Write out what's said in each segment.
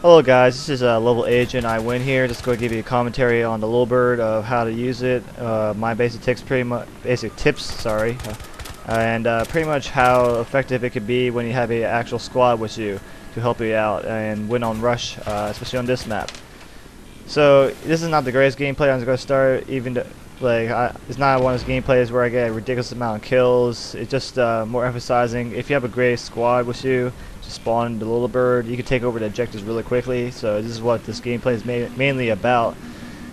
Hello guys, this is Level Agent. I win here. Just going to give you a commentary on the little bird of how to use it. My basic tips, sorry, and pretty much how effective it could be when you have an actual squad with you to help you out and win on rush, especially on this map. So this is not the greatest gameplay. I'm going to start it's not one of those gameplays where I get a ridiculous amount of kills. It's just more emphasizing if you have a great squad with you, just spawn the little bird, you can take over the objectives really quickly. So this is what this gameplay is mainly about.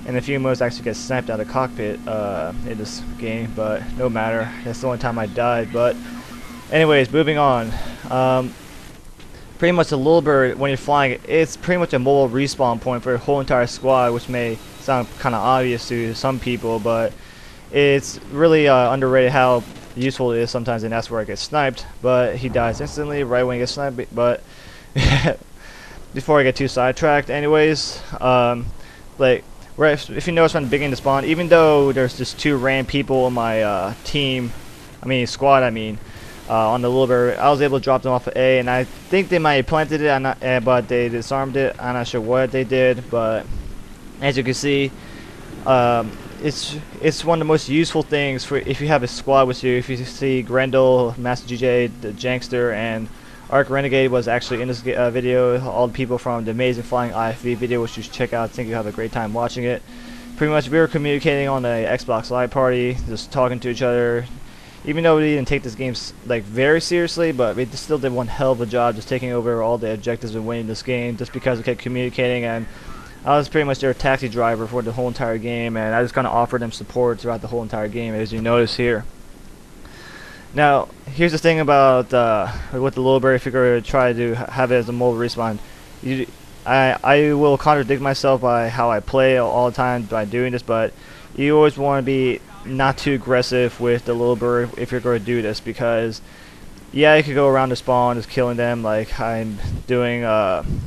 And a few modes actually get sniped out of the cockpit in this game, but no matter. That's the only time I died. But anyways, moving on. Pretty much the little bird, when you're flying, it's pretty much a mobile respawn point for your whole entire squad, which may sound kind of obvious to some people, but it's really underrated how useful it is sometimes, and that's where I get sniped. But he dies instantly right when he gets sniped. But before I get too sidetracked, anyways, if you notice from the beginning of the spawn, even though there's just two random people in my squad, on the little bird, I was able to drop them off at A, and I think they might have planted it, but they disarmed it. I'm not sure what they did, but as you can see, it's one of the most useful things for if you have a squad with you. If you see Grendel, Master GJ, the Jankster, and Arc Renegade was actually in this video. All the people from the Amazing Flying IFV video, which you should check out. I think you'll have a great time watching it. Pretty much, we were communicating on the Xbox Live party, just talking to each other. Even though we didn't take this game very seriously, but we still did one hell of a job just taking over all the objectives and winning this game, just because we kept communicating. And I was pretty much their taxi driver for the whole entire game, and I just kind of offered them support throughout the whole entire game, as you notice here. Now, here's the thing about with the little bird. If you're going to try to have it as a mobile respawn, I will contradict myself by how I play all the time by doing this, but you always want to be not too aggressive with the little bird if you're going to do this, because yeah, you could go around the spawn just killing them like I'm doing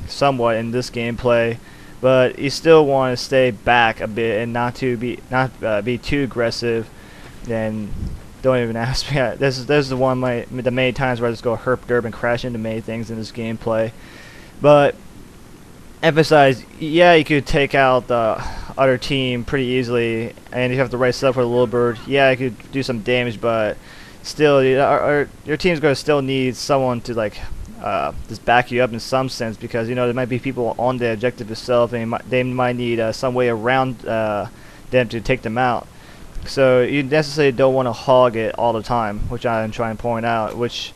somewhat in this gameplay, but you still want to stay back a bit and not be too aggressive. Then don't even ask me. This is the many times where I just go herp derp and crash into many things in this gameplay. But emphasize, yeah, you could take out the other team pretty easily, and if you have the right setup for the little bird, yeah, you could do some damage, but still, your team's going to still need someone to just back you up in some sense, because there might be people on the objective itself, and they might need some way around them to take them out. So you necessarily don't want to hog it all the time, which I am trying to point out, which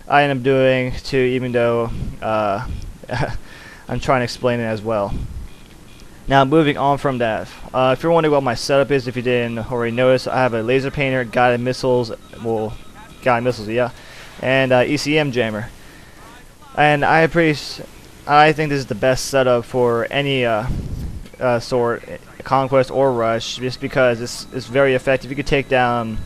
I end up doing too, even though I'm trying to explain it as well. Now, moving on from that, if you're wondering what my setup is, if you didn't already notice, I have a laser painter, guided missiles, yeah, and ECM jammer. And I think this is the best setup for any sort, conquest or rush, just because it's very effective. You could take down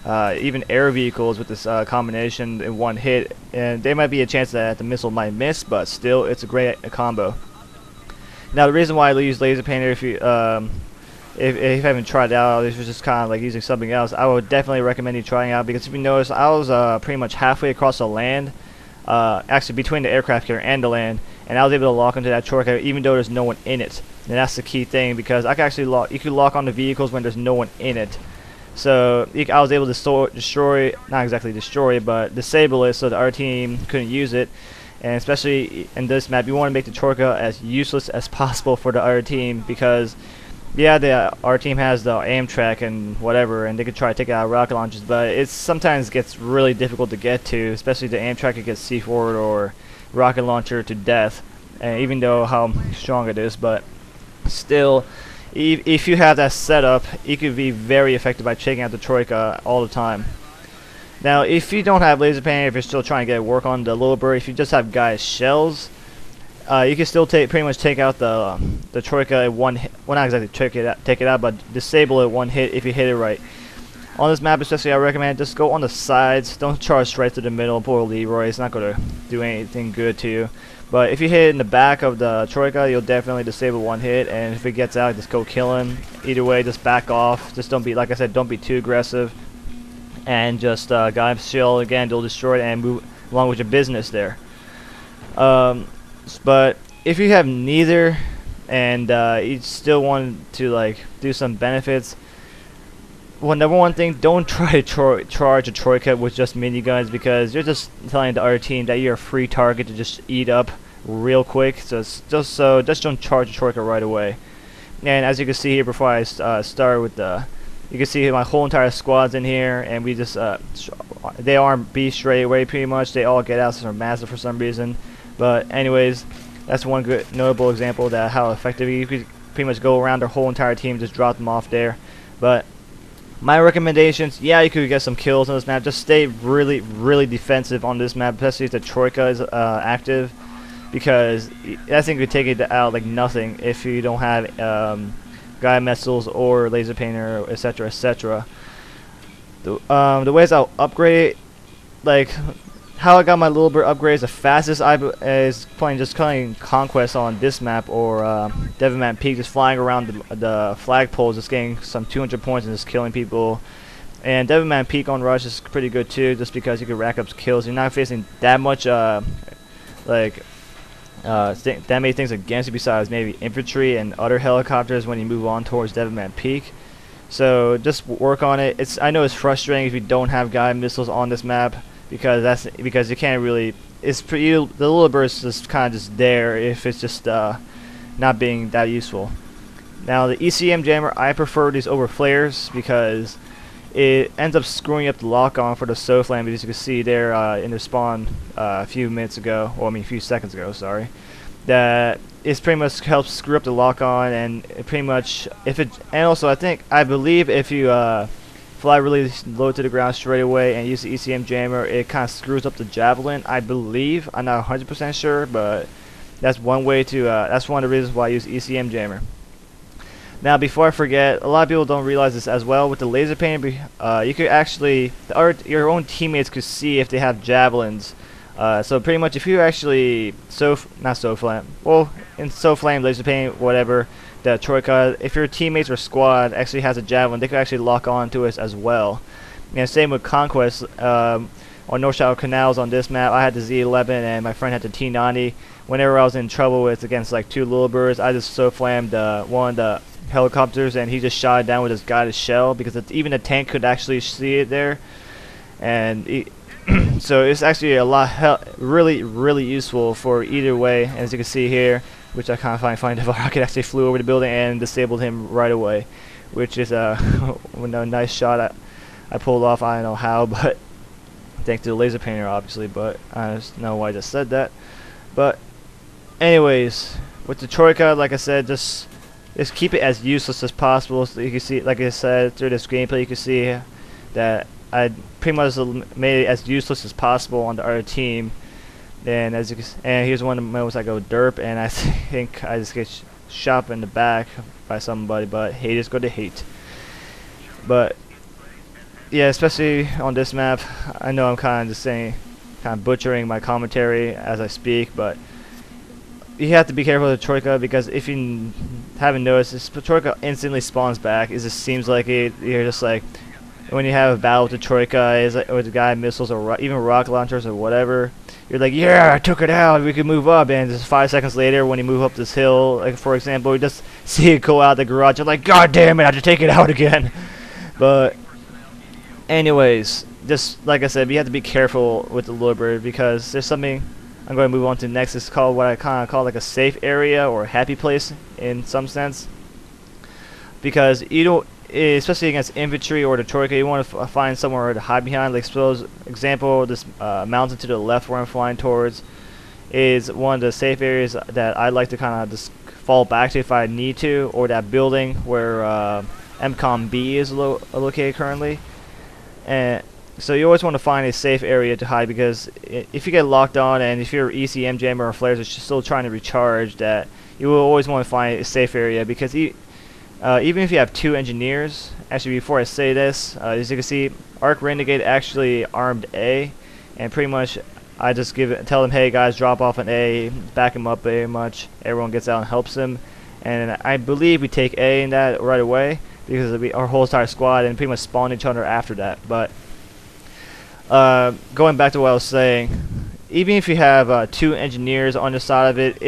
even air vehicles with this combination in one hit, and there might be a chance that the missile might miss, but still, it's a great combo. Now, the reason why I use laser painter, if you haven't tried it out, if you're just kind of like using something else, I would definitely recommend you trying it out, because if you notice, I was pretty much halfway across the land, actually between the aircraft carrier and the land, and I was able to lock onto that Troika even though there's no one in it. And that's the key thing, because I can actually you can lock on the vehicles when there's no one in it. So I was able to destroy, not exactly destroy, but disable it so the other team couldn't use it. And especially in this map, you want to make the Troika as useless as possible for the other team, because yeah, our team has the aim track and whatever, and they could try to take out rocket launchers, but it sometimes gets really difficult to get to, especially the aim track. It gets C4 or rocket launcher to death, and even though how strong it is, but still, if you have that setup, it could be very effective by taking out the Troika all the time. Now, if you don't have laser painting, if you're still trying to get work on the little bird, if you just have guys shells, you can still pretty much take out the Troika in one hit. Well, not exactly take it out, but disable it one hit if you hit it right. On this map especially, I recommend just go on the sides. Don't charge straight to the middle. Poor Leroy, it's not going to do anything good to you. But if you hit it in the back of the Troika, you'll definitely disable one hit, and if it gets out, just go kill him. Either way, just back off. Just don't be, like I said, don't be too aggressive. And just guide shield again, they'll destroy it and move along with your business there. But if you have neither, and you still want to like do some benefits, well, number one thing, don't try to charge a troika with just miniguns, because you're just telling the other team that you're a free target to just eat up real quick. So just don't charge a troika right away. And as you can see here, before I start with the, you can see my whole entire squad's in here, and we just they arm B straight away pretty much. They all get out from massive for some reason. But anyways, that's one good notable example that how effective you could pretty much go around their whole entire team, just drop them off there. But my recommendations, yeah, you could get some kills on this map. Just stay really defensive on this map, especially if the troika is active, because that thing could take it out like nothing if you don't have guide missiles or laser painter, etc., etc. The ways I'll upgrade it, like how I got my little bird upgrades the fastest, is playing Conquest on this map or Devilman Peak, just flying around the flagpoles, just getting some 200 points and just killing people. And Devilman Peak on Rush is pretty good too, just because you can rack up kills. You're not facing that much that many things against you besides maybe infantry and other helicopters when you move on towards Devilman Peak. So just work on it. I know it's frustrating if you don't have guide missiles on this map, because you can't really. The little burst is just kind of just there if it's just not being that useful. Now the ECM jammer, I prefer these over flares because it ends up screwing up the lock on for the SOFLAM, as you can see there in the spawn a few minutes ago, well, I mean a few seconds ago, sorry. That it pretty much helps screw up the lock on, and it pretty much and also I believe if you fly really low to the ground straight away and use the ECM jammer, it kind of screws up the javelin, I believe. I'm not 100% sure, but that's one way to that's one of the reasons why I use ECM jammer. Now before I forget, a lot of people don't realize this as well, with the laser painter, you could actually, your own teammates could see if they have javelins. So pretty much if you actually not SOFLAM, well, in SOFLAM, laser paint, whatever, the troika, if your teammates or squad actually has a javelin, they could actually lock on to us as well. And same with Conquest. On Noshahr Canals on this map, I had the Z11 and my friend had the T90. Whenever I was in trouble against like two little birds, I just SOFLAMmed one of the helicopters, and he just shot it down with his guided shell, because even the tank could actually see it there. And so it's actually a lot, really useful for either way. As you can see here, which I kind of find funny, the rocket actually flew over the building and disabled him right away, which is a nice shot I pulled off. I don't know how, but thanks to the laser painter, obviously. But I just know why I just said that. But anyways, with the troika, like I said, just keep it as useless as possible. So you can see, like I said, through this gameplay, you can see that I pretty much made it as useless as possible on the other team. And as you can, and here's one of the moments I go derp, and I think I just get shot in the back by somebody. But haters go to hate. But yeah, especially on this map, I know I'm kind of butchering my commentary as I speak, but you have to be careful with the troika, because if you haven't noticed, this troika instantly spawns back. It just seems like you're just like, when you have a battle with the troika, with the guy missiles or even rocket launchers or whatever, you're like, yeah, I took it out, we can move up. And just 5 seconds later, when you move up this hill, like for example, you just see it go out the garage, you're like, god damn it, I have to take it out again. But anyways, just like I said, you have to be careful with the lure bird, because there's something I'm going to move on to next. It's called what I kind of call like a safe area or a happy place in some sense, because you don't, especially against infantry or the troika, you want to find somewhere to hide behind. Like suppose, example, this mountain to the left where I'm flying towards is one of the safe areas that I like to kind of just fall back to if I need to, or that building where MCOM B is located currently. And so you always want to find a safe area to hide, because if you get locked on, and if your ECM jammer or flares are still trying to recharge, that you will always want to find a safe area, because even if you have 2 engineers, actually before I say this, as you can see, Arc Renegade actually armed A, and pretty much I just tell them, hey guys, drop off an A, back him up very much. Everyone gets out and helps him, and I believe we take A in that right away, because our whole entire squad and pretty much spawn each other after that. But going back to what I was saying, even if you have 2 engineers on the side of it,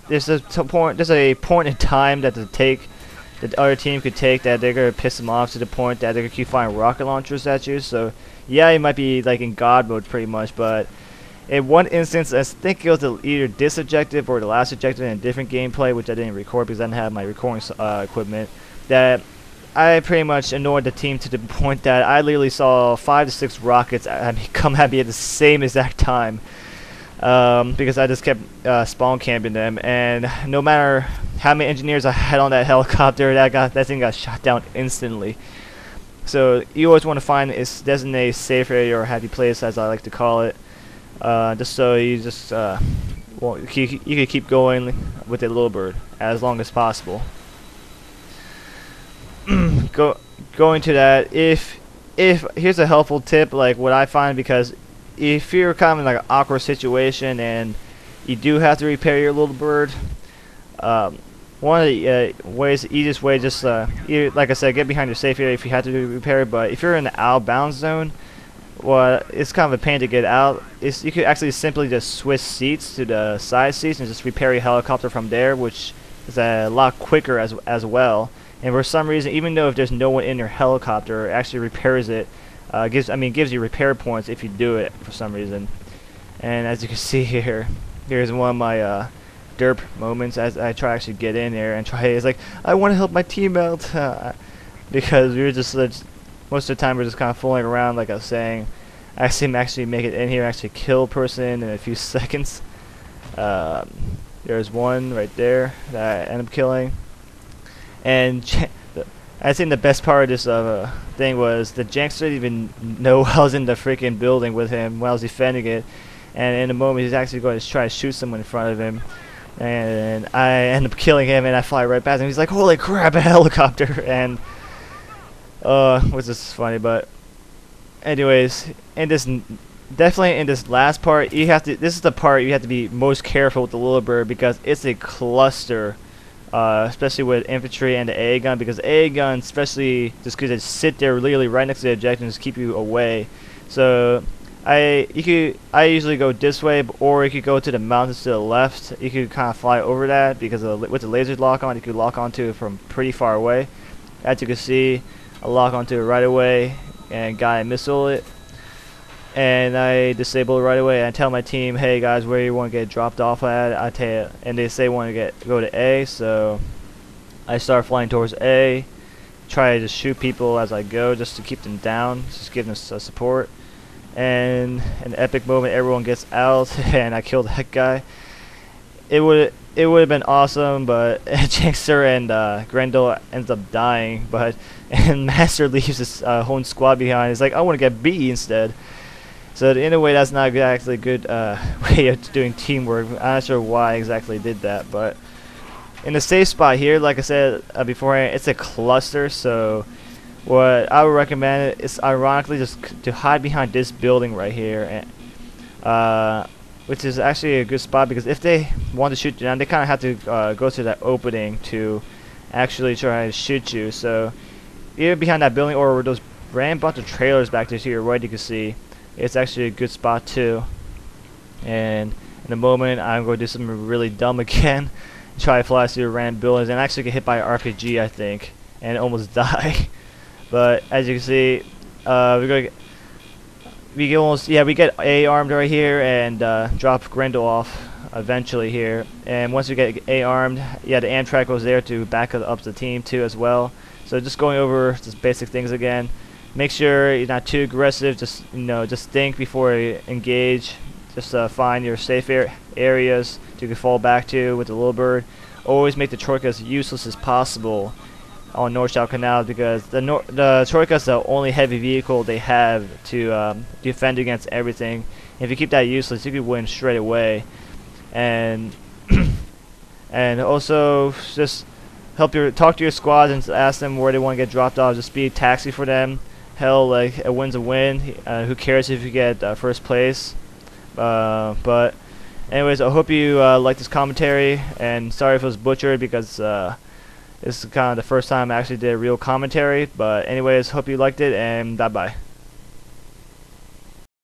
there's a point in time that the other team could take that they're gonna piss them off to the point that they're gonna keep firing rocket launchers at you. So yeah, you might be like in God mode pretty much, but in one instance, I think it was either this objective or the last objective in a different gameplay, which I didn't record because I didn't have my recording equipment, that I pretty much annoyed the team to the point that I literally saw 5 to 6 rockets come at me at the same exact time. Because I just kept spawn camping them, and no matter how many engineers I had on that helicopter, that thing got shot down instantly. So you always want to find designate a safe area or happy place, as I like to call it, just so you can keep going with the little bird as long as possible. Going to that, if here's a helpful tip, like what I find, because if you're kind of in like an awkward situation and you do have to repair your little bird, one of the easiest way, just like I said, get behind your safe area if you have to repair it. But if you're in the outbound zone, well, it's kind of a pain to get out. You could actually simply just switch seats to the side seats and just repair your helicopter from there, which is a lot quicker as well. And for some reason, even though if there's no one in your helicopter, it actually repairs it. Gives you repair points if you do it for some reason. And as you can see here, here's one of my derp moments as I try to actually get in there and try. It's like, I want to help my team out because we were just most of the time we're just kind of fooling around, like I was saying. I see him actually make it in here, actually kill a person in a few seconds. There's one right there that I ended up killing. And I think the best part of this thing was the Janks didn't even know I was in the freaking building with him when I was defending it. And in a moment, he's actually going to try to shoot someone in front of him. And I end up killing him, and I fly right past him. He's like, holy crap, a helicopter! And, which is funny, but anyways, definitely in this last part, this is the part you have to be most careful with the little bird, because it's a cluster. Especially with infantry and the AA gun, because the AA gun, especially just because they sit there literally right next to the objective and just keep you away. So I usually go this way, or you could go to the mountains to the left. You could kind of fly over that because with the laser lock on, you could lock onto it from pretty far away. As you can see, I lock onto it right away and guy missile it. And I disable it right away. And I tell my team, hey guys, where you want to get dropped off at? I tell you, and they say want to go to A, so I start flying towards A. Try to just shoot people as I go, just to keep them down, just give them support. And in an epic moment, everyone gets out, and I kill that guy. It would have been awesome, but Jankster and Grendel ends up dying. And Master leaves his whole squad behind. He's like, I want to get B instead. So in a way, that's not exactly a good way of doing teamwork. I'm not sure why I exactly did that, but in the safe spot here, like I said beforehand, it's a cluster. So what I would recommend is, ironically, just to hide behind this building right here, and which is actually a good spot, because if they want to shoot you down, they kind of have to go to that opening to actually try to shoot you. So either behind that building or those random bunch of trailers back there to your right, you can see. It's actually a good spot too. And in a moment, I'm going to do something really dumb again. Try to fly through random buildings and actually get hit by an RPG, I think, and almost die. But as you can see, we get A armed right here and drop Grendel off eventually here. And once we get A armed, yeah, the Amtrak goes there to back up the team too as well. So just going over just basic things again. Make sure you're not too aggressive. Just just think before you engage. Just find your safe areas you can fall back to with the little bird. Always make the Troika as useless as possible on Noshahr Canals, because the Troika is the only heavy vehicle they have to defend against everything. If you keep that useless, you could win straight away. And and also just talk to your squads and ask them where they want to get dropped off. Just be a taxi for them. Hell, like, a win's a win. Who cares if you get first place? But anyways, I hope you like this commentary, and sorry if it was butchered, because this is kind of the first time I actually did a real commentary. But anyways, hope you liked it, and bye bye.